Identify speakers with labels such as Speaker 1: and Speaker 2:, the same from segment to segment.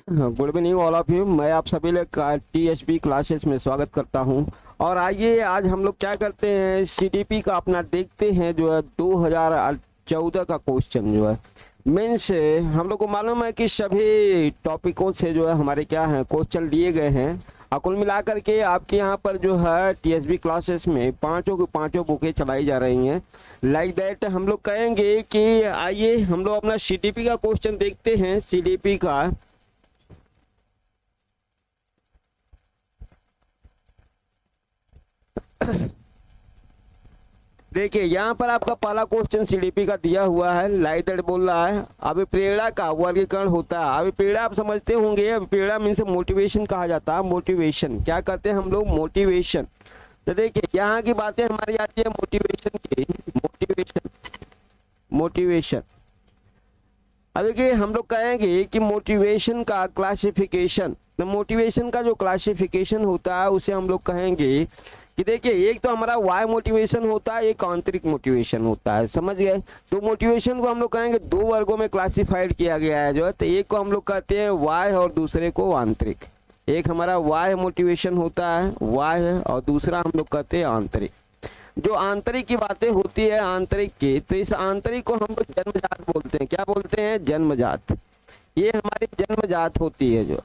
Speaker 1: Good evening all of you. मैं आप सभी लोग टीएसबी क्लासेस में स्वागत करता हूं। और आइए आज हम लोग क्या करते हैं, सीडीपी का अपना देखते हैं जो है 2014 का क्वेश्चन जो है मेन से। हम लोग को मालूम है कि सभी टॉपिकों से जो है हमारे क्या है क्वेश्चन लिए गए हैं। और कुल मिलाकर के आपके यहाँ पर जो है टीएसबी क्लासेस में पांचों की पांचों बुकें चलाई जा रही हैं। लाइक दैट हम लोग कहेंगे कि आइए हम लोग अपना सीडीपी का क्वेश्चन देखते हैं। सीडीपी का देखिए यहाँ पर आपका पहला क्वेश्चन सीडीपी का दिया हुआ है। लाइक दैट बोल रहा है अभी प्रेरणा का वर्गीकरण होता है। अभी प्रेरणा आप समझते होंगे, अभी प्रेरणा मीन्स मोटिवेशन कहा जाता है। मोटिवेशन क्या कहते हैं हम लोग, मोटिवेशन। तो देखिए यहाँ की बातें हमारी आती है मोटिवेशन की। मोटिवेशन अब देखिए हम लोग कहेंगे कि मोटिवेशन का क्लासिफिकेशन, तो मोटिवेशन का जो क्लासिफिकेशन होता है उसे हम लोग कहेंगे कि देखिए एक तो हमारा वाई मोटिवेशन होता है, एक आंतरिक मोटिवेशन होता है। समझ गए। तो मोटिवेशन को हम लोग कहेंगे दो वर्गों में क्लासिफाइड किया गया है जो है। तो एक को हम लोग कहते हैं वाई और दूसरे को आंतरिक। एक हमारा वाई मोटिवेशन होता है, वाई है, और दूसरा हम लोग कहते हैं आंतरिक। जो आंतरिक की बातें होती है आंतरिक की, तो इस आंतरिक को हम लोग जन्मजात बोलते हैं। क्या बोलते हैं? जन्मजात। ये हमारी जन्मजात होती है। जो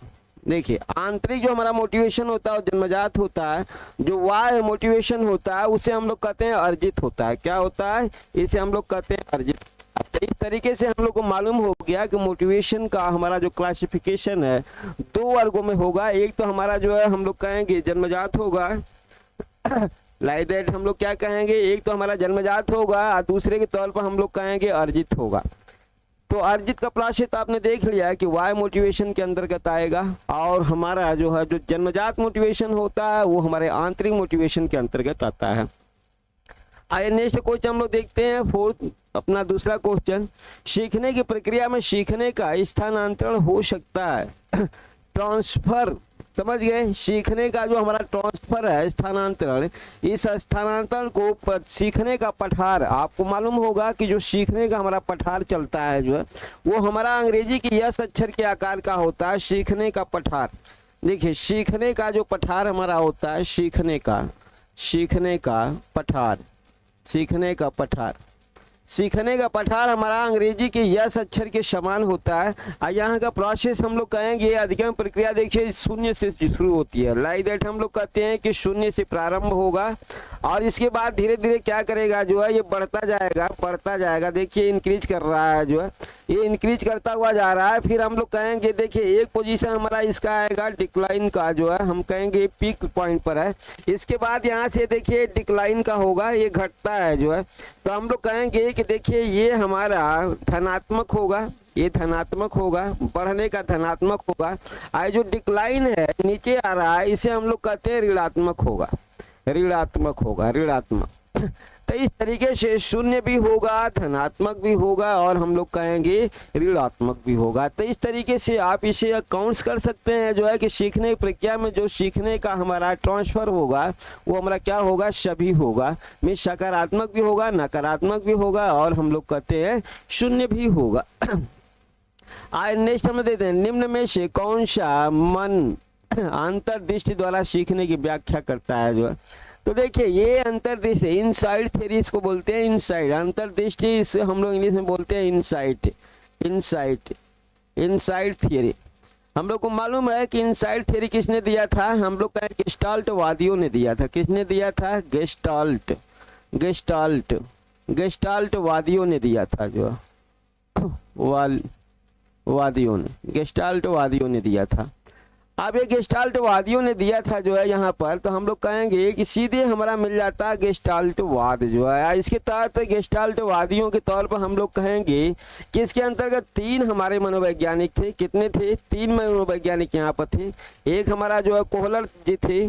Speaker 1: देखिए आंतरिक जो हमारा मोटिवेशन होता है वो जन्मजात होता है। जो वाय मोटिवेशन होता है उसे हम लोग कहते हैं अर्जित होता है। क्या होता है? इसे हम लोग कहते हैं अर्जित। तो इस तरीके से हम लोग को मालूम हो गया कि मोटिवेशन का हमारा जो क्लासिफिकेशन है दो वर्गों में होगा। एक तो हमारा जो है हम लोग कहेंगे जन्मजात होगा। लाइक दैट हम लोग क्या कहेंगे, एक तो हमारा जन्मजात होगा और दूसरे के तौर पर हम लोग कहेंगे अर्जित होगा। तो अर्जित का प्रायश्चित आपने देख लिया है कि वाई मोटिवेशन के अंतर्गत आएगा, और हमारा जो है जो जन्मजात मोटिवेशन होता है वो हमारे आंतरिक मोटिवेशन के अंतर्गत आता है। आइए नेक्स्ट क्वेश्चन हम लोग देखते हैं। फोर्थ अपना दूसरा क्वेश्चन, सीखने की प्रक्रिया में सीखने का स्थानांतरण हो सकता है। ट्रांसफर, समझ गए। सीखने का जो हमारा ट्रांसफर है, स्थानांतरण, इस स्थानांतरण को सीखने का पठार, आपको मालूम होगा कि जो सीखने का हमारा पठार चलता है जो है वो हमारा अंग्रेजी की यस अक्षर के आकार का होता है। सीखने का पठार, देखिए सीखने का जो पठार हमारा होता है, सीखने का पठार, सीखने का पठार, सीखने का पठार हमारा अंग्रेजी के यस अक्षर के समान होता है। और यहाँ का प्रोसेस हम लोग कहेंगे अधिगम प्रक्रिया, देखिए शून्य से शुरू होती है। लाइक दैट हम लोग कहते हैं कि शून्य से प्रारंभ होगा और इसके बाद धीरे धीरे क्या करेगा जो है ये बढ़ता जाएगा। देखिए इंक्रीज कर रहा है जो है, ये इंक्रीज करता हुआ जा रहा है। फिर हम लोग कहेंगे देखिए एक पोजीशन हमारा इसका आएगा डिक्लाइन का, जो है हम कहेंगे पीक पॉइंट पर है। इसके बाद यहाँ से देखिए डिक्लाइन का होगा, ये घटता है जो है। तो हम लोग कहेंगे कि देखिए ये हमारा धनात्मक होगा, ये धनात्मक होगा, बढ़ने का धनात्मक होगा। और जो डिक्लाइन है नीचे आ रहा है इसे हम लोग कहते हैं ऋणात्मक होगा, ऋणात्मक। तो इस तरीके से शून्य भी होगा, धनात्मक भी होगा, और हम लोग कहेंगे ऋणात्मक भी होगा। तो इस तरीके से आप इसे अकाउंट्स कर सकते हैं जो है कि सीखने की प्रक्रिया में जो सीखने का हमारा ट्रांसफर होगा वो हमारा क्या होगा, सभी होगा। में सकारात्मक भी होगा, नकारात्मक भी होगा, और हम लोग कहते हैं शून्य भी होगा। आइए नेक्स्ट हम देते हैं, निम्न में से कौन सा मन अंतर्दृष्टि द्वारा सीखने की व्याख्या करता है जो है। तो देखिए ये अंतर्दृष्टि, इनसाइड थ्योरी इसको बोलते हैं। इनसाइड अंतर्दृष्टि, इसे हम लोग इंग्लिश में बोलते हैं इनसाइड थ्योरी। हम लोग को मालूम है कि इनसाइड थ्योरी किसने दिया था, हम लोग कहें गेस्टाल्ट वादियों ने दिया था। किसने दिया था? गेस्टाल्ट वादियों ने दिया था जो गेस्टाल्ट वादियों ने दिया था। अब ये गेस्टाल्ट वादियों ने दिया था जो है यहाँ पर, तो हम लोग कहेंगे कि सीधे हमारा मिल जाता है गेस्टाल्ट वाद जो है। इसके तहत गेस्टाल्ट वादियों के तौर पर हम लोग कहेंगे कि इसके अंतर्गत तीन हमारे मनोवैज्ञानिक थे। कितने थे? तीन मनोवैज्ञानिक यहाँ पर थे। एक हमारा जो है कोहलर जी थे,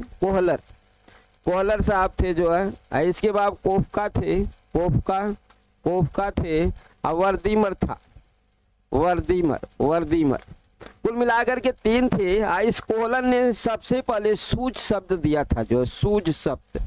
Speaker 1: कोहलर साहब थे जो है। इसके बाद कोफका थे, और वर्दीमर था, वर्दीमर। कुल मिलाकर के तीन थे। इस कोहलर ने सबसे पहले सूझ शब्द दिया था, जो सूझ शब्द,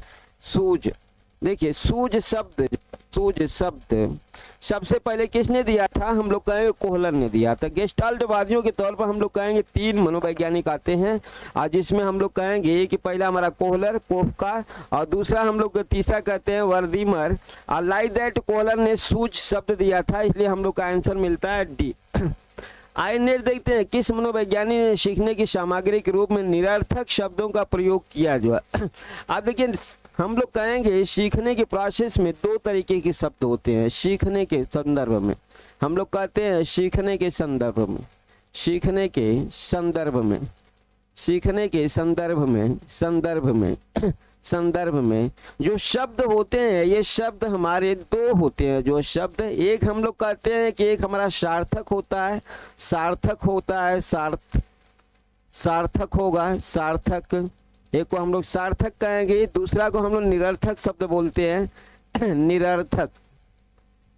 Speaker 1: देखिए सूझ शब्द सूझ शब्द सबसे पहले किसने दिया था? हम लोग कहेंगे कोहलर ने दिया था। गेस्टाल्टवादियों के तौर पर हम लोग कहेंगे 3 मनोवैज्ञानिक आते हैं, और जिसमें हम लोग कहेंगे कि पहला हमारा कोहलर, कोफका, और दूसरा हम लोग तीसरा कहते हैं वर्दीमर। और लाइक दैट कोहलर ने सूझ शब्द दिया था, इसलिए हम लोग का आंसर मिलता है डी। आइए नेक्स्ट देखते हैं, किस मनोवैज्ञानिक ने सीखने की सामग्री के रूप में निरर्थक शब्दों का प्रयोग किया जो है। आप देखिए हम लोग कहेंगे सीखने के प्रोसेस में 2 तरीके के शब्द होते हैं। सीखने के संदर्भ में हम लोग कहते हैं सीखने के संदर्भ में, सीखने के संदर्भ में, सीखने के संदर्भ में, संदर्भ में संदर्भ में जो शब्द होते हैं, ये शब्द हमारे 2 होते हैं। जो शब्द एक हम लोग कहते हैं कि एक हमारा सार्थक होता है, सार्थक होता है, सार्थक होगा, सार्थक, एक को हम लोग सार्थक कहेंगे, दूसरा को हम लोग निरर्थक शब्द बोलते हैं, निरर्थक,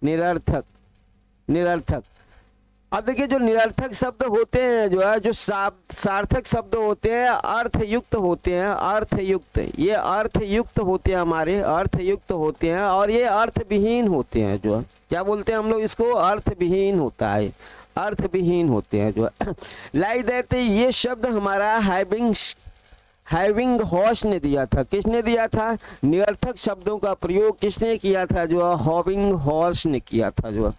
Speaker 1: निरर्थक, निरर्थक। अब देखिए जो निरर्थक शब्द होते हैं जो है, जो सार्थक शब्द होते हैं अर्थयुक्त होते हैं, अर्थयुक्त, ये अर्थयुक्त होते हैं, हमारे अर्थयुक्त होते हैं, और ये अर्थविहीन होते हैं। जो क्या बोलते हैं हम लोग इसको? अर्थविहीन होता है, अर्थविहीन होते हैं जो लाइक दैट। ये शब्द हमारा हैविंग हॉर्स ने दिया था। किसने दिया था? निरर्थक शब्दों का प्रयोग किसने किया था? जो हैविंग हॉर्स ने किया था। जो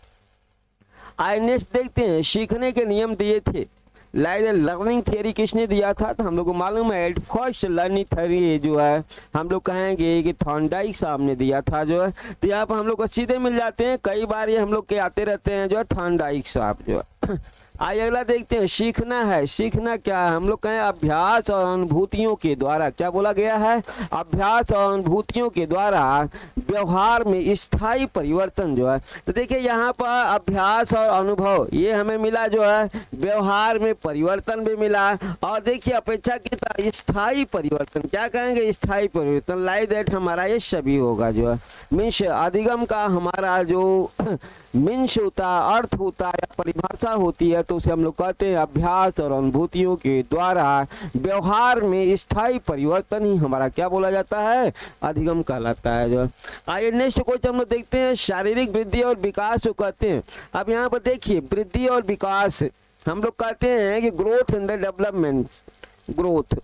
Speaker 1: आइए नेक्स्ट देखते हैं, सीखने के नियम दिए थे। लाइक लर्निंग थियरी किसने दिया था? तो हम लोग को मालूम है फर्स्ट लर्निंग थियरी जो है हम लोग कहेंगे कि थॉर्नडाइक साहब ने दिया था। जो है तो यहाँ पर हम लोग को सीधे मिल जाते हैं, कई बार ये हम लोग के आते रहते हैं जो है थॉर्नडाइक साहब। जो है आइए अगला देखते हैं, सीखना है। सीखना क्या है? हम लोग कहें अभ्यास और अनुभूतियों के द्वारा। क्या बोला गया है? अभ्यास और अनुभूतियों के द्वारा व्यवहार में स्थायी परिवर्तन जो है। तो देखिए यहाँ पर अभ्यास और अनुभव ये हमें मिला जो है, व्यवहार में परिवर्तन भी मिला, और देखिए अपेक्षाकृत स्थायी परिवर्तन। क्या कहेंगे? स्थायी परिवर्तन। लाइक दैट हमारा ये सभी होगा जो है। मीन्स अधिगम का हमारा जो मीन्स होता है, अर्थ होता है या परिभाषा होती है, तो उसे हम लोग कहते हैं अभ्यास और अनुभूतियों के द्वारा व्यवहार में स्थायी परिवर्तन ही हमारा क्या बोला जाता है? अधिगम कहलाता है। जो आइए नेक्स्ट क्वेश्चन हम लोग देखते हैं, शारीरिक वृद्धि और विकास को कहते हैं। अब यहाँ पर देखिए वृद्धि और विकास हम लोग कहते हैं कि growth in the development, growth,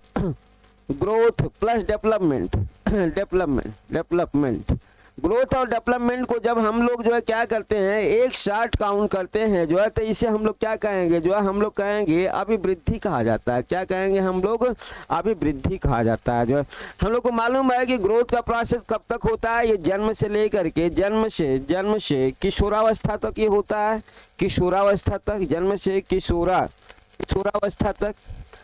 Speaker 1: growth plus development, development, development, growth और डेवलपमेंट को जब हम लोग जो है क्या करते हैं, एक साथ काउंट करते हैं जो है, तो इसे हम लोग क्या कहेंगे? जो है हम लोग कहेंगे अभिवृद्धि कहा जाता है। क्या कहेंगे हम लोग? अभिवृद्धि कहा जाता है। जो है हम लोग को मालूम है कि ग्रोथ का प्रोसेस कब तक होता है? ये जन्म से लेकर के जन्म से किशोरावस्था तक ये होता है, किशोरावस्था तक, जन्म से किशोरावस्था तक,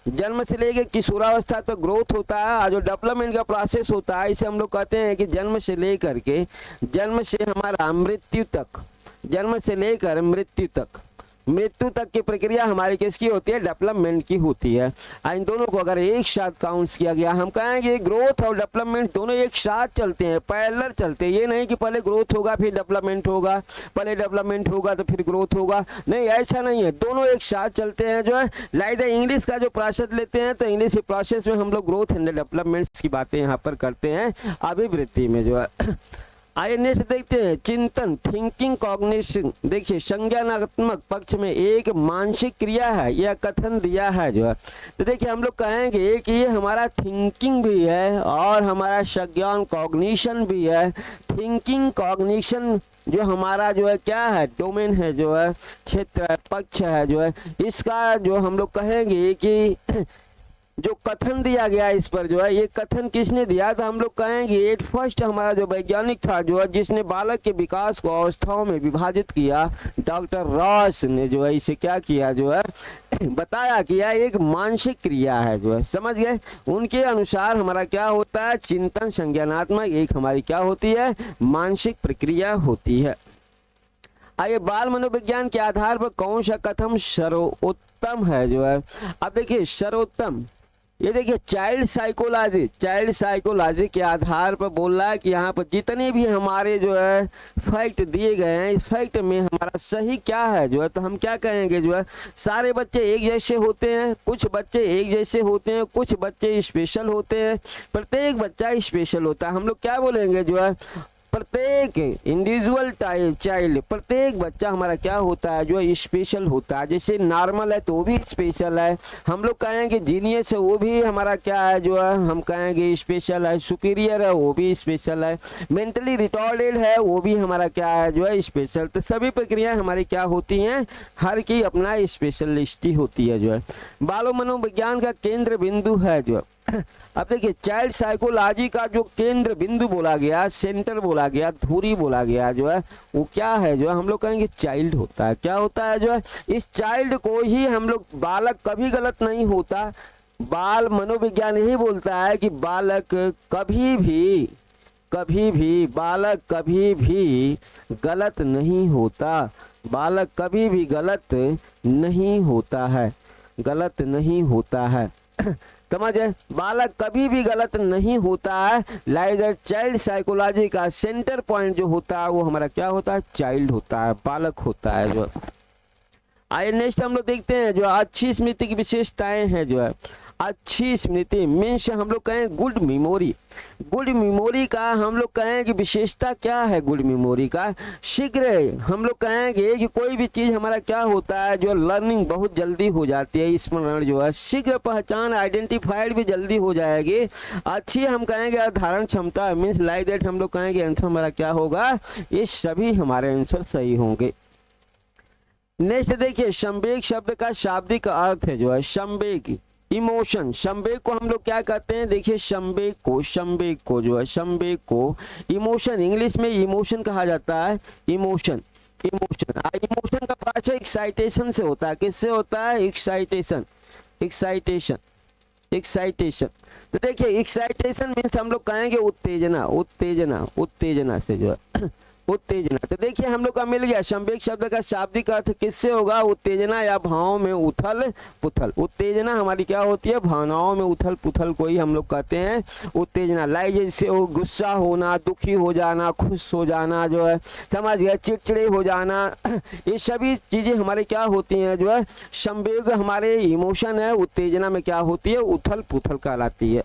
Speaker 1: जन्म से लेकर किशोरावस्था तक ग्रोथ होता है। और जो डेवलपमेंट का प्रोसेस होता है इसे हम लोग कहते हैं कि जन्म से लेकर के, जन्म से हमारा मृत्यु तक, जन्म से लेकर मृत्यु तक, मृत्यु तक की प्रक्रिया हमारी किसकी होती है? डेवलपमेंट की होती है। इन दोनों को अगर एक साथ काउंट किया गया, हम कहेंगे ग्रोथ और डेवलपमेंट दोनों एक साथ चलते हैं, पैरेलल चलते हैं। ये नहीं कि पहले ग्रोथ होगा फिर डेवलपमेंट होगा, पहले डेवलपमेंट होगा तो फिर ग्रोथ होगा, नहीं, ऐसा नहीं है, दोनों एक साथ चलते हैं। जो है लाइक इंग्लिश का जो प्रोसेस लेते हैं, तो इंग्लिश के प्रोसेस में हम लोग ग्रोथ एंड डेवलपमेंट की बातें यहाँ पर करते हैं अभिवृद्धि में। जो है आइए नेक्स्ट देखते हैं, चिंतन, थिंकिंग, कॉग्निशन। देखिए संज्ञानात्मक पक्ष में एक मानसिक क्रिया है, यह कथन दिया है। जो है तो देखिए हम लोग कहेंगे कि ये हमारा थिंकिंग भी है और हमारा संज्ञान कॉग्निशन भी है। थिंकिंग कॉग्निशन जो हमारा जो है क्या है? डोमेन है, जो है क्षेत्र है, पक्ष है। जो है इसका जो हम लोग कहेंगे कि जो कथन दिया गया इस पर, जो है ये कथन किसने दिया? तो हम लोग कहेंगे एट फर्स्ट हमारा जो वैज्ञानिक था जो है, जिसने बालक के विकास को अवस्थाओं में विभाजित किया, डॉक्टर रॉस ने जो है इसे क्या किया? जो है बताया कि यह एक मानसिक क्रिया है। जो है समझ गए? उनके अनुसार हमारा क्या होता है? चिंतन संज्ञानात्मक एक हमारी क्या होती है? मानसिक प्रक्रिया होती है। आइए बाल मनोविज्ञान के आधार पर कौन सा कथन सर्वोत्तम है? जो है अब देखिए सर्वोत्तम, ये देखिए चाइल्ड साइकोलॉजी के आधार पर बोल रहा है कि यहाँ पर जितने भी हमारे जो है फैक्ट दिए गए हैं, इस फैक्ट में हमारा सही क्या है? जो है तो हम क्या कहेंगे? जो है सारे बच्चे एक जैसे होते हैं, कुछ बच्चे एक जैसे होते हैं, कुछ बच्चे स्पेशल होते हैं, प्रत्येक बच्चा स्पेशल होता है। हम लोग क्या बोलेंगे? जो है प्रत्येक इंडिविजुअल चाइल्ड, प्रत्येक बच्चा हमारा क्या होता है जो स्पेशल होता है। जैसे नॉर्मल है तो वो भी स्पेशल है, हम लोग कहेंगे जीनियस है वो भी हमारा क्या है जो है हम कहेंगे स्पेशल है, सुपीरियर है वो भी स्पेशल है, मेंटली रिटार्डेड है वो भी हमारा क्या है जो है स्पेशल। तो सभी प्रक्रियाएं हमारी क्या होती हैं, हर की अपना स्पेशलिस्टी होती है जो है। बालो मनोविज्ञान का केंद्र बिंदु है जो अब देखिए चाइल्ड साइकोलॉजी का जो केंद्र बिंदु बोला गया, सेंटर बोला गया, धुरी बोला गया जो है वो क्या है जो है हम लोग कहेंगे चाइल्ड होता है। क्या होता है जो है इस चाइल्ड को ही हम लोग, बालक कभी गलत नहीं होता, बाल मनोविज्ञान यही बोलता है कि बालक कभी भी बालक कभी भी गलत नहीं होता, बालक कभी भी गलत नहीं होता है, गलत नहीं होता है समझे, बालक कभी भी गलत नहीं होता है। लाइक दैट चाइल्ड साइकोलॉजी का सेंटर पॉइंट जो होता है वो हमारा क्या होता है, चाइल्ड होता है, बालक होता है जो। आइए नेक्स्ट हम लोग देखते हैं जो अच्छी स्मृति की विशेषताएं हैं जो है। अच्छी स्मृति मीन्स हम लोग कहें गुड मेमोरी, गुड मेमोरी का हम लोग कहें कि विशेषता क्या है गुड मेमोरी का, शीघ्र हम लोग कहेंगे कि कोई भी चीज हमारा क्या होता है जो लर्निंग बहुत जल्दी हो जाती है, स्मरण जो है, शीघ्र पहचान आइडेंटिफाइड भी जल्दी हो जाएगी। अच्छी हम कहेंगे धारण क्षमता मीन्स लाइक दैट हम लोग कहेंगे आंसर हमारा क्या होगा, ये सभी हमारे आंसर सही होंगे। नेक्स्ट देखिए संवेग शब्द का शाब्दिक अर्थ है जो है संवेग, इमोशन। संवेग को हम लोग क्या कहते हैं, देखिए संवेग को जो है संवेग को इमोशन, इंग्लिश में इमोशन कहा जाता है, इमोशन। इमोशन का पास एक्साइटेशन से होता है, किससे होता है, एक्साइटेशन। तो देखिए एक्साइटेशन मीन्स हम लोग कहेंगे उत्तेजना से जो है उत्तेजना। तो देखिए हम लोग का मिल गया संवेग शब्द का शाब्दिक अर्थ किससे होगा, उत्तेजना या भावों में उथल पुथल। उत्तेजना हमारी क्या होती है, भावनाओं में उथल पुथल को ही हम लोग कहते हैं उत्तेजना। लाइक जैसे हो गुस्सा होना, दुखी हो जाना, खुश हो जाना जो है, समझ गया, चिड़चिड़े हो जाना, ये सभी चीजें हमारे क्या होती हैं जो है संवेग, हमारे इमोशन है, उत्तेजना में क्या होती है, उथल पुथल कहलाती है।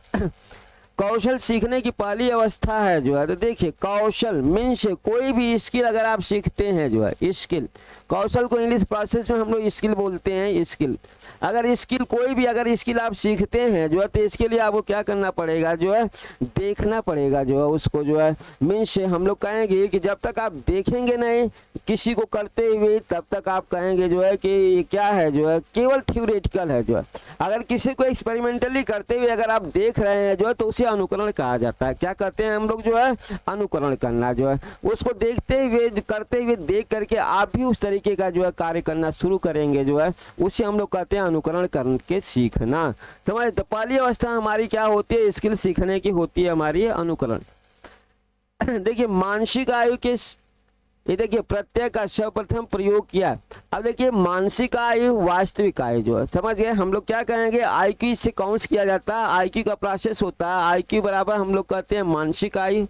Speaker 1: कौशल सीखने की पहली अवस्था है जो है। तो देखिए कौशल मीन्स कोई भी स्किल अगर आप सीखते हैं जो है, स्किल, कौशल को इंग्लिश प्रोसेस में हम लोग स्किल बोलते हैं, स्किल। अगर स्किल कोई भी अगर स्किल आप सीखते हैं जो है तो इसके लिए आपको क्या करना पड़ेगा जो है, देखना पड़ेगा जो है उसको जो है, मीन्स हम लोग कहेंगे कि जब तक आप देखेंगे नहीं किसी को करते हुए तब तक आप कहेंगे जो है कि क्या है जो है, केवल थ्योरेटिकल है जो है। अगर किसी को एक्सपेरिमेंटली करते हुए अगर आप देख रहे हैं जो है तो उसे अनुकरण कहा जाता है। क्या कहते हैं हम लोग जो है, अनुकरण करना जो है, उसको देखते हुए करते हुए देख करके आप भी उस तरीके का जो है कार्य करना शुरू करेंगे जो है, उसे हम लोग कहते हैं अनुकरण करके सीखना। समझ, तो पहली अवस्था हमारी क्या होती है, स्किल सीखने की होती है हमारी अनुकरण। देखिए मानसिक आयु के, ये देखिए प्रत्यय का सर्वप्रथम प्रयोग किया। अब देखिए मानसिक आयु वास्तविक आयु जो है, समझ गए, हम लोग क्या कहेंगे आईक्यू से काउंट किया जाता है, आईक्यू का प्रोसेस होता है, आईक्यू बराबर हम लोग कहते हैं मानसिक आयु,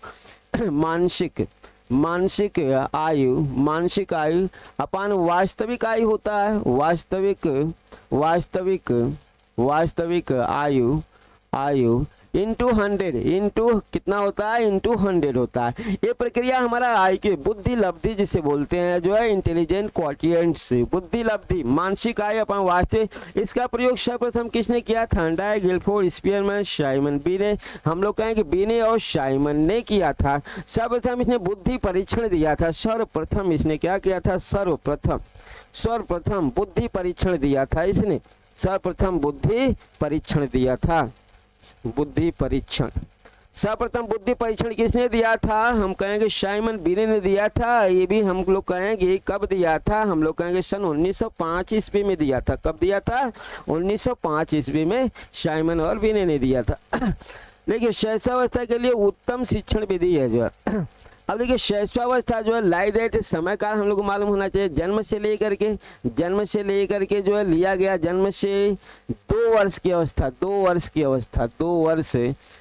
Speaker 1: मानसिक आयु अपन वास्तविक आयु होता है, वास्तविक आयु इंटू 100, इंटू कितना होता है, इंटू 100 होता है। ये प्रक्रिया हमारा आईक्यू, बुद्धि लब्धि जिसे बोलते हैं जो है, इंटेलिजेंट क्वोटिएंट से बुद्धि लब्धि, मानसिक आयु अपन वास्तविक, इसका प्रयोग सर्वप्रथम किसने किया था, डाय गिलफोर्ड, स्पीयरमैन, साइमन बी ने, हम लोग कहेंगे बी ने और साइमन ने किया था। सर्वप्रथम इसने बुद्धि परीक्षण दिया था, सर्वप्रथम इसने क्या किया था, सर्वप्रथम बुद्धि परीक्षण दिया था इसने, सर्वप्रथम बुद्धि परीक्षण दिया था, बुद्धि परीक्षण। सर्वप्रथम बुद्धि परीक्षण किसने दिया था, हम कहेंगे साइमन बीने ने दिया था। ये भी हम लोग कहेंगे कब दिया था, हम लोग कहेंगे सन 1905 ईस्वी में दिया था। कब दिया था, 1905 ईस्वी में साइमन और बीने ने दिया था। देखिए शैशवावस्था के लिए उत्तम शिक्षण विधि है जो है। अब देखिए शैशवावस्था जो है लाइक दैट समय काल हम लोग को मालूम होना चाहिए, जन्म से लेकर के जो है लिया गया, जन्म से 2 वर्ष की अवस्था, 2 वर्ष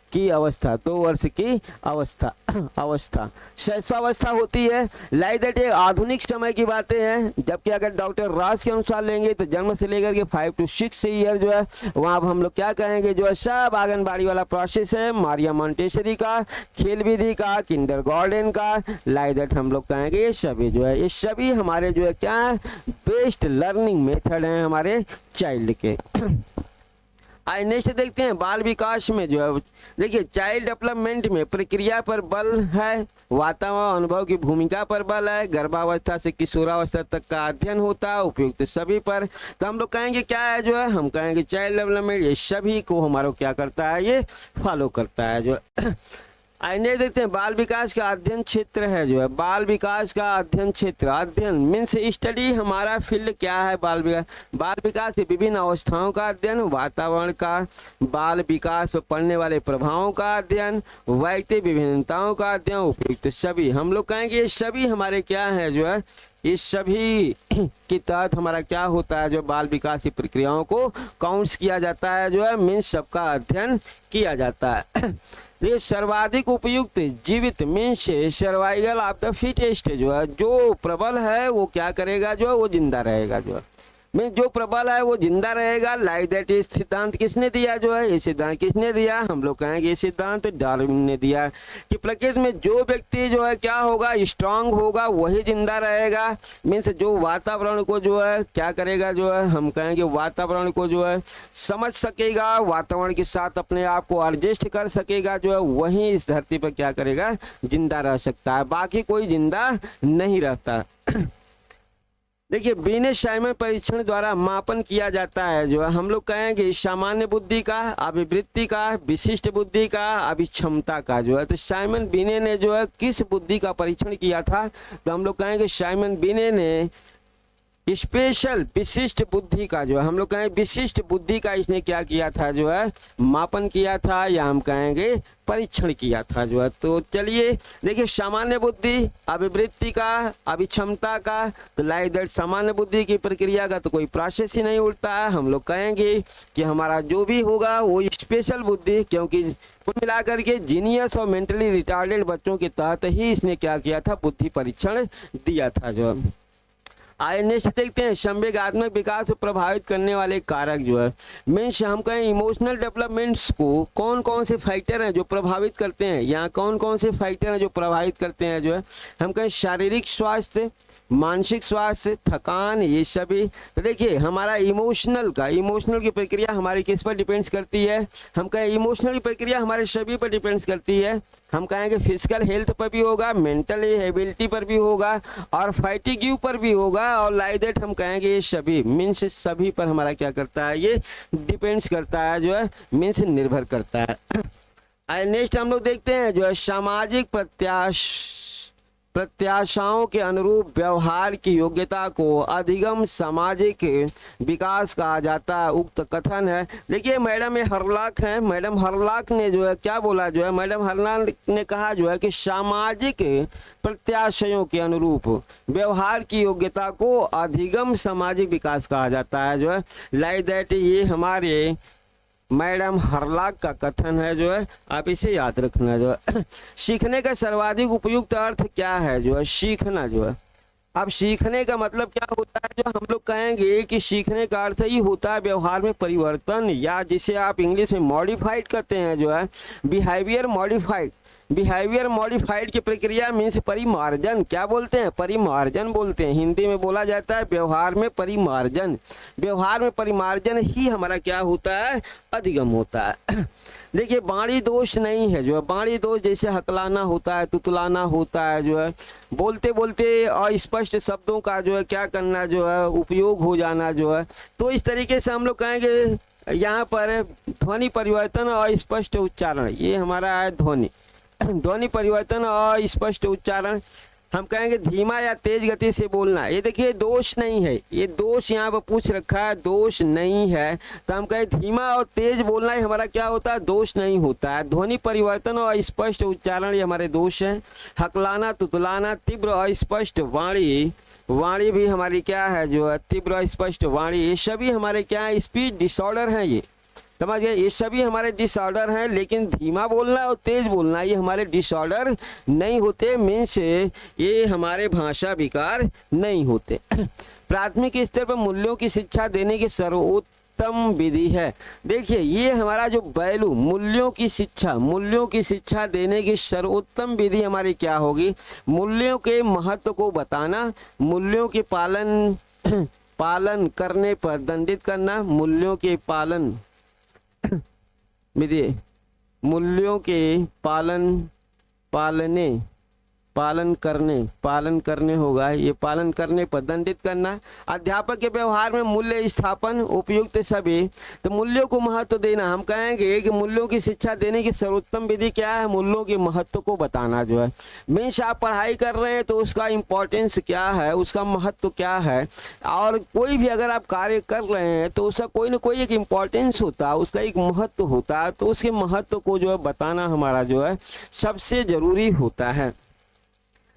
Speaker 1: की अवस्था, 2 वर्ष की अवस्था शैशवावस्था होती है। लाइक दैट ये आधुनिक समय की बातें हैं, जबकि अगर डॉक्टर राज के अनुसार लेंगे तो जन्म से लेकर के 5 to 6 ईयर जो है वहाँ हम लोग क्या कहेंगे, जो है सब आंगनबाड़ी वाला प्रोसेस है, मारिया मॉन्टेसरी का, खेल विधि का, किंडरगार्टन का, लाइक दैट हम लोग कहेंगे ये सभी जो है, ये सभी हमारे जो है क्या बेस्ट लर्निंग मेथड हैं हमारे चाइल्ड के। आज नेक्स्ट देखते हैं बाल विकास में जो है, देखिए चाइल्ड डेवलपमेंट में प्रक्रिया पर बल है, वातावरण अनुभव की भूमिका पर बल है, गर्भावस्था से किशोरावस्था तक का अध्ययन होता है उपयुक्त सभी पर। तो हम लोग कहेंगे क्या है जो है, हम कहेंगे चाइल्ड डेवलपमेंट ये सभी को हमारा क्या करता है, ये फॉलो करता है जो आइए देखते हैं बाल विकास का अध्ययन क्षेत्र है जो है, बाल विकास का अध्ययन क्षेत्र, अध्ययन मीन्स स्टडी हमारा फील्ड क्या है, बाल विकास की विभिन्न अवस्थाओं का अध्ययन, वातावरण का, बाल विकास पर पड़ने वाले प्रभावों का अध्ययन, व्यक्ति विभिन्नताओं का अध्ययन, उपयुक्त सभी। हम लोग कहेंगे ये सभी हमारे क्या है जो है, इस सभी के तहत हमारा क्या होता है जो बाल विकास की प्रक्रियाओं को काउंट्स किया जाता है जो है, मीन्स सबका अध्ययन किया जाता है। ये सर्वाधिक उपयुक्त जीवित means survival of the fittest जो है, जो प्रबल है वो क्या करेगा जो है, वो जिंदा रहेगा जो है, मीन जो प्रबल है वो जिंदा रहेगा। लाइक दैट ये सिद्धांत किसने दिया जो है, ये सिद्धांत किसने दिया, हम लोग कहेंगे ये सिद्धांत डार्विन ने दिया कि प्रकृति में जो व्यक्ति जो है क्या होगा, स्ट्रांग होगा वही जिंदा रहेगा। मीन्स जो वातावरण को जो है क्या करेगा जो है, हम कहेंगे वातावरण को जो है समझ सकेगा, वातावरण के साथ अपने आप को एडजस्ट कर सकेगा जो है, वही इस धरती पर क्या करेगा, जिंदा रह सकता है, बाकी कोई जिंदा नहीं रहता। देखिए बीने साइमन परीक्षण द्वारा मापन किया जाता है जो है, हम लोग कहेंगे सामान्य बुद्धि का, अभिवृत्ति का, विशिष्ट बुद्धि का, अभिक्षमता का जो है। तो साइमन बीने ने जो है किस बुद्धि का परीक्षण किया था, तो हम लोग कहेंगे साइमन बीने ने स्पेशल विशिष्ट बुद्धि का जो है, हम लोग कहेंगे विशिष्ट बुद्धि का इसने क्या किया था जो है, मापन किया था, या हम कहेंगे परीक्षण किया था जो है। तो चलिए देखिए सामान्य बुद्धि, अभिवृत्ति का, अभिक्षमता का, तो लाइक दैट सामान्य बुद्धि की प्रक्रिया का तो कोई प्रोसेस ही नहीं उठता है। हम लोग कहेंगे कि हमारा जो भी होगा वो स्पेशल बुद्धि, क्योंकि कुल मिलाकर के जीनियस और मेंटली रिटार्डेड बच्चों के तहत ही इसने क्या किया था, बुद्धि परीक्षण दिया था जो है। आइए नेक्स्ट देखते हैं संवेगात्मक विकास को प्रभावित करने वाले कारक जो है, मीन्स हम कहें इमोशनल डेवलपमेंट्स को कौन कौन से फैक्टर हैं जो प्रभावित करते हैं, यहाँ कौन कौन से फैक्टर हैं जो प्रभावित करते हैं जो है, हम कहें शारीरिक स्वास्थ्य, मानसिक स्वास्थ्य, थकान, ये सभी। तो देखिए हमारा इमोशनल की प्रक्रिया हमारी किस पर डिपेंड्स करती है, हम कहें इमोशनल की प्रक्रिया हमारे सभी पर डिपेंड्स करती है। हम कहेंगे फिजिकल हेल्थ पर भी होगा, मेंटल एबिलिटी पर भी होगा, और फैटिग्यू पर भी होगा, और लाइक दैट हम कहेंगे ये सभी मीन्स सभी पर हमारा क्या करता है, ये डिपेंड्स करता है जो है, मीन्स निर्भर करता है। नेक्स्ट हम लोग देखते हैं जो है सामाजिक प्रत्याशाओं के अनुरूप व्यवहार की योग्यता को अधिगम सामाजिक विकास कहा जाता है, उक्त कथन है। देखिए मैडम ये हरलाक हैं, मैडम हरलाक ने जो है क्या बोला जो है, मैडम हरलाक ने कहा जो है कि सामाजिक प्रत्याशयों के अनुरूप व्यवहार की योग्यता को अधिगम सामाजिक विकास कहा जाता है जो है। लाइक दैट ये हमारे मैडम हरलाक का कथन है जो है, आप इसे याद रखना जो है। सीखने का सर्वाधिक उपयुक्त अर्थ क्या है जो है, सीखना जो है। अब सीखने का मतलब क्या होता है जो हम लोग कहेंगे कि सीखने का अर्थ ही होता है व्यवहार में परिवर्तन, या जिसे आप इंग्लिश में मॉडिफाइड करते हैं जो है, बिहेवियर मॉडिफाइड की प्रक्रिया मीन्स परिमार्जन। क्या बोलते हैं, परिमार्जन बोलते हैं, हिंदी में बोला जाता है व्यवहार में परिमार्जन। व्यवहार में परिमार्जन ही हमारा क्या होता है, अधिगम होता है। देखिए बाणी दोष नहीं है जो है, बाणी दोष जैसे हकलाना होता है, तुतलाना होता है जो है, बोलते बोलते अस्पष्ट शब्दों का जो है क्या करना जो है, उपयोग हो जाना जो है। तो इस तरीके से हम लोग कहेंगे यहाँ पर ध्वनि परिवर्तन और स्पष्ट उच्चारण, ये हमारा है ध्वनि परिवर्तन और स्पष्ट उच्चारण। हम कहेंगे धीमा या तेज गति से बोलना, ये देखिए दोष नहीं है, ये दोष यहाँ पर पूछ रखा है, दोष नहीं है। तो हम कहें धीमा और तेज बोलना ही हमारा क्या होता है, दोष नहीं होता है। ध्वनि परिवर्तन और स्पष्ट उच्चारण ये हमारे दोष हैं। हकलाना, तुतलाना, तीव्र और स्पष्ट वाणी भी हमारी क्या है जो है, तीव्र और स्पष्ट वाणी, ये सभी हमारे क्या है, स्पीच डिसऑर्डर है। ये समझ गए, ये सभी हमारे डिसऑर्डर हैं, लेकिन धीमा बोलना और तेज बोलना ये हमारे डिसऑर्डर नहीं होते, मीन्स ये हमारे भाषा विकार नहीं होते। प्राथमिक स्तर पर मूल्यों की शिक्षा देने की सर्वोत्तम विधि है। देखिए ये हमारा जो वैल्यू मूल्यों की शिक्षा देने की सर्वोत्तम विधि हमारी क्या होगी? मूल्यों के महत्व को बताना, मूल्यों के पालन करने पर दंडित करना, मूल्यों के पालन विधि, मूल्यों के पालन करने होगा, ये पालन करने पर दंडित करना। अध्यापक के व्यवहार में मूल्य स्थापन उपयुक्त सभी, तो मूल्यों को महत्व देना। हम कहेंगे कि मूल्यों की शिक्षा देने की सर्वोत्तम विधि क्या है? मूल्यों के महत्व को बताना जो है। मीन्स आप पढ़ाई कर रहे हैं तो उसका इम्पोर्टेंस क्या है, उसका महत्व क्या है, और कोई भी अगर आप कार्य कर रहे हैं तो उसका कोई ना कोई एक इम्पोर्टेंस होता है, उसका एक महत्व होता है, तो उसके महत्व को जो है बताना हमारा जो है सबसे जरूरी होता है।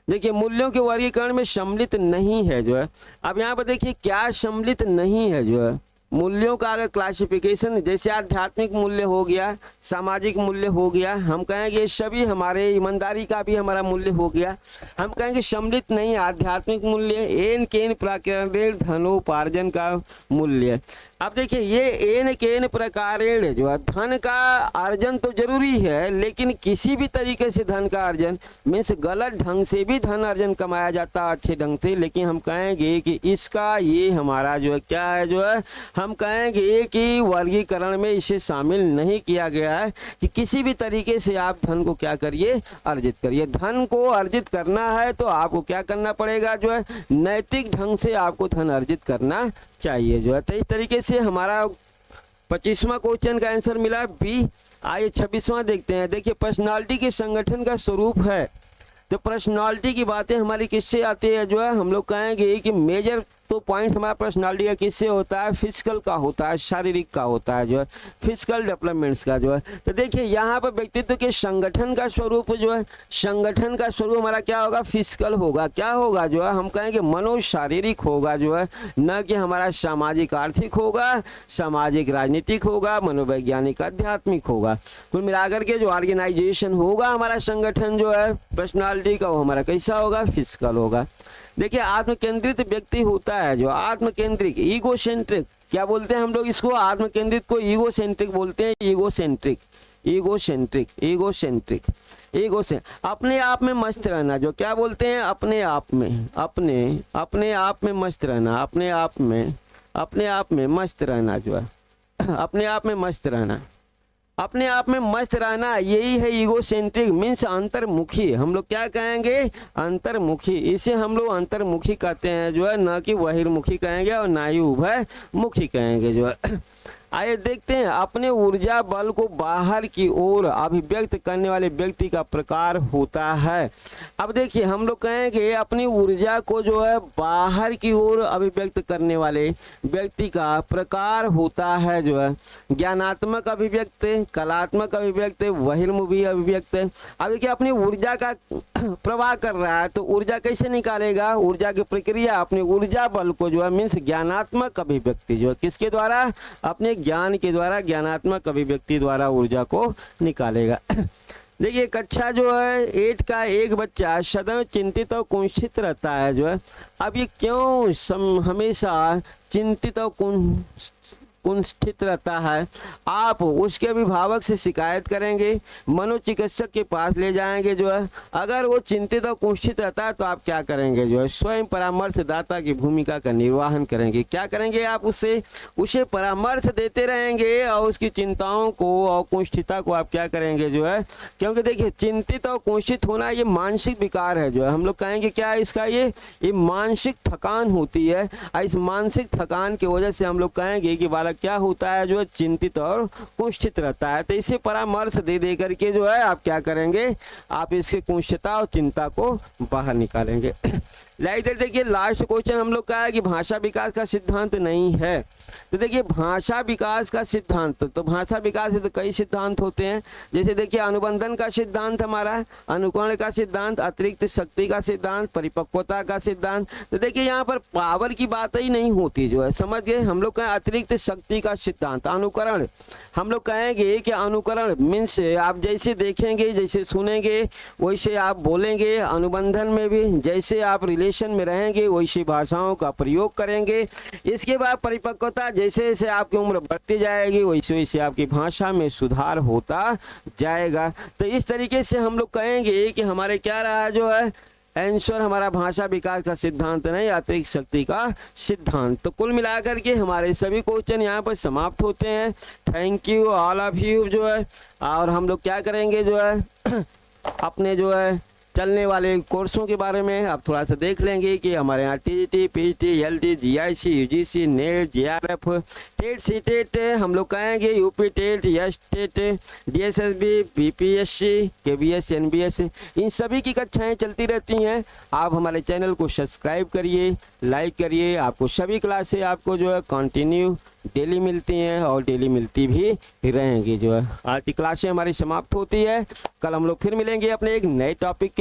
Speaker 1: देखिए मूल्यों के वर्गीकरण में सम्मिलित नहीं है जो है। अब यहाँ पर देखिए क्या सम्मिलित नहीं है जो है। मूल्यों का अगर क्लासिफिकेशन, जैसे आध्यात्मिक मूल्य हो गया, सामाजिक मूल्य हो गया, हम कहेंगे सभी हमारे, ईमानदारी का भी हमारा मूल्य हो गया, हम कहेंगे सम्मिलित नहीं। आध्यात्मिक मूल्य एन केन प्रकारेण धनोपार्जन का मूल्य। अब देखिए ये एन केन प्रकारेण जो है धन का अर्जन तो जरूरी है, लेकिन किसी भी तरीके से धन का अर्जन मीन्स गलत ढंग से भी धन अर्जन कमाया जाता है अच्छे ढंग से, लेकिन हम कहेंगे कि इसका ये हमारा जो है क्या है जो है, हम कहेंगे कि वर्गीकरण में इसे शामिल नहीं किया गया है कि किसी भी तरीके से आप धन को क्या करिए, अर्जित करिए। धन को अर्जित करना है तो आपको क्या करना पड़ेगा जो है, नैतिक ढंग से आपको धन अर्जित करना चाहिए जो है। तो इस तरीके से हमारा 25वां क्वेश्चन का आंसर मिला बी। आइए 26वां देखते हैं। देखिए पर्सनालिटी के संगठन का स्वरूप है, तो पर्सनालिटी की बातें हमारी किससे आती है जो है, हम लोग कहेंगे कि मेजर तो पॉइंट हमारा पर्सनालिटी का किससे होता है, फिजिकल का होता है, शारीरिक का होता है जो है, फिजिकल डेवलपमेंट्स का जो है। तो देखिए यहाँ पर व्यक्तित्व के संगठन का स्वरूप जो है, संगठन का स्वरूप हमारा क्या होगा, फिजिकल होगा। क्या होगा जो है, हम कहेंगे मनो शारीरिक होगा जो है, न कि हमारा सामाजिक आर्थिक होगा, सामाजिक राजनीतिक होगा, मनोवैज्ञानिक आध्यात्मिक होगा। कुल मिलाकर के जो ऑर्गेनाइजेशन होगा हमारा संगठन जो है पर्सनालिटी का, वो हमारा कैसा होगा, फिजिकल होगा। देखिए आत्मकेंद्रित व्यक्ति होता है जो आत्मकेंद्रिक, ईगो सेंट्रिक, क्या बोलते हैं हम लोग इसको, आत्मकेंद्रित को ईगो सेंट्रिक बोलते हैं, ego centric, ego centric, ego centric, ego से अपने आप में मस्त रहना, जो क्या बोलते हैं, अपने आप में, अपने आप में मस्त रहना, अपने आप में मस्त रहना जो है, अपने आप में मस्त रहना, अपने आप में मस्त रहना, यही है ईगो सेंट्रिक मीन्स अंतर्मुखी। हम लोग क्या कहेंगे, अंतर्मुखी। इसे हम लोग अंतर्मुखी कहते हैं जो है, न कि बहिर्मुखी कहेंगे और ना ही उभयमुखी कहेंगे जो है। आइए देखते हैं अपने ऊर्जा बल को बाहर की ओर अभिव्यक्त करने वाले व्यक्ति का प्रकार होता है। अब देखिए हम लोग कहेंगे अपनी ऊर्जा को जो है बाहर की ओर अभिव्यक्त करने वाले व्यक्ति का प्रकार होता है जो है ज्ञानात्मक अभिव्यक्त, कलात्मक अभिव्यक्त, बहिर्मुखी अभिव्यक्त। अब देखिए अपनी ऊर्जा का प्रवाह कर रहा है तो ऊर्जा कैसे निकालेगा, ऊर्जा की प्रक्रिया अपने ऊर्जा बल को जो है मीन्स ज्ञानात्मक अभिव्यक्ति जो है किसके द्वारा, अपने ज्ञान के द्वारा, ज्ञानात्मक अभिव्यक्ति द्वारा ऊर्जा को निकालेगा। देखिए कक्षा जो है 8 का एक बच्चा सदैव चिंतित और कुंठित रहता है जो है। अब ये क्यों हमेशा चिंतित और कुंठित रहता है, आप उसके अभिभावक से शिकायत करेंगे, मनोचिकित्सक के पास ले जाएंगे जो है। अगर वो चिंतित और कुंठित रहता है तो आप क्या करेंगे जो है, स्वयं परामर्शदाता की भूमिका का निर्वहन करेंगे। क्या करेंगे आप, उसे परामर्श देते रहेंगे और उसकी चिंताओं को और कुंठितता को आप क्या करेंगे जो है, क्योंकि देखिए चिंतित और कुंठित होना ये मानसिक विकार है जो है। हम लोग कहेंगे क्या है इसका, ये मानसिक थकान होती है। इस मानसिक थकान की वजह से हम लोग कहेंगे कि बालक क्या होता है जो है चिंतित और कुंठित रहता है। तो इसे परामर्श दे करके जो है आप क्या करेंगे, आप इसके कुंठितता और चिंता को बाहर निकालेंगे। इधर देखिए लास्ट क्वेश्चन हम लोग का है कि भाषा विकास का सिद्धांत नहीं है। तो देखिए भाषा विकास का सिद्धांत, तो भाषा विकास तो कई सिद्धांत होते हैं। जैसे देखिए अनुबंधन का सिद्धांत हमारा, अनुकरण का सिद्धांत, अतिरिक्त शक्ति का सिद्धांत, परिपक्वता का सिद्धांत। तो देखिए यहाँ पर पावर की बात ही नहीं होती जो है, समझ गए। हम लोग का अतिरिक्त शक्ति शक्ति का सिद्धांत। अनुकरण हम लोग कहेंगे कि अनुकरण मीन्स आप जैसे देखेंगे, जैसे सुनेंगे, वैसे आप बोलेंगे। अनुबंधन में भी जैसे आप रिलेशन में रहेंगे वैसी भाषाओं का प्रयोग करेंगे। इसके बाद परिपक्वता, जैसे जैसे आपकी उम्र बढ़ती जाएगी वैसे वैसे आपकी भाषा में सुधार होता जाएगा। तो इस तरीके से हम लोग कहेंगे कि हमारे क्या रहा जो है आंसर, हमारा भाषा विकास का सिद्धांत नहीं, आत्विक शक्ति का सिद्धांत। तो कुल मिलाकर के हमारे सभी क्वेश्चन यहाँ पर समाप्त होते हैं। Thank you all of you जो है। और हम लोग क्या करेंगे जो है अपने जो है चलने वाले कोर्सों के बारे में आप थोड़ा सा देख लेंगे कि हमारे यहाँ TGT, PGT, LT, GIC, UGC, NET, JRF, TET, CTET, हम लोग कहेंगे यूपी टेट, यस TET, DSSSB, BPSC, KBS, NBS, इन सभी की कक्षाएं चलती रहती हैं। आप हमारे चैनल को सब्सक्राइब करिए, लाइक करिए। आपको सभी क्लासें आपको जो है कंटिन्यू डेली मिलती हैं और डेली मिलती भी रहेंगी। जो है आज की क्लासें हमारी समाप्त होती है। कल हम लोग फिर मिलेंगे अपने एक नए टॉपिक के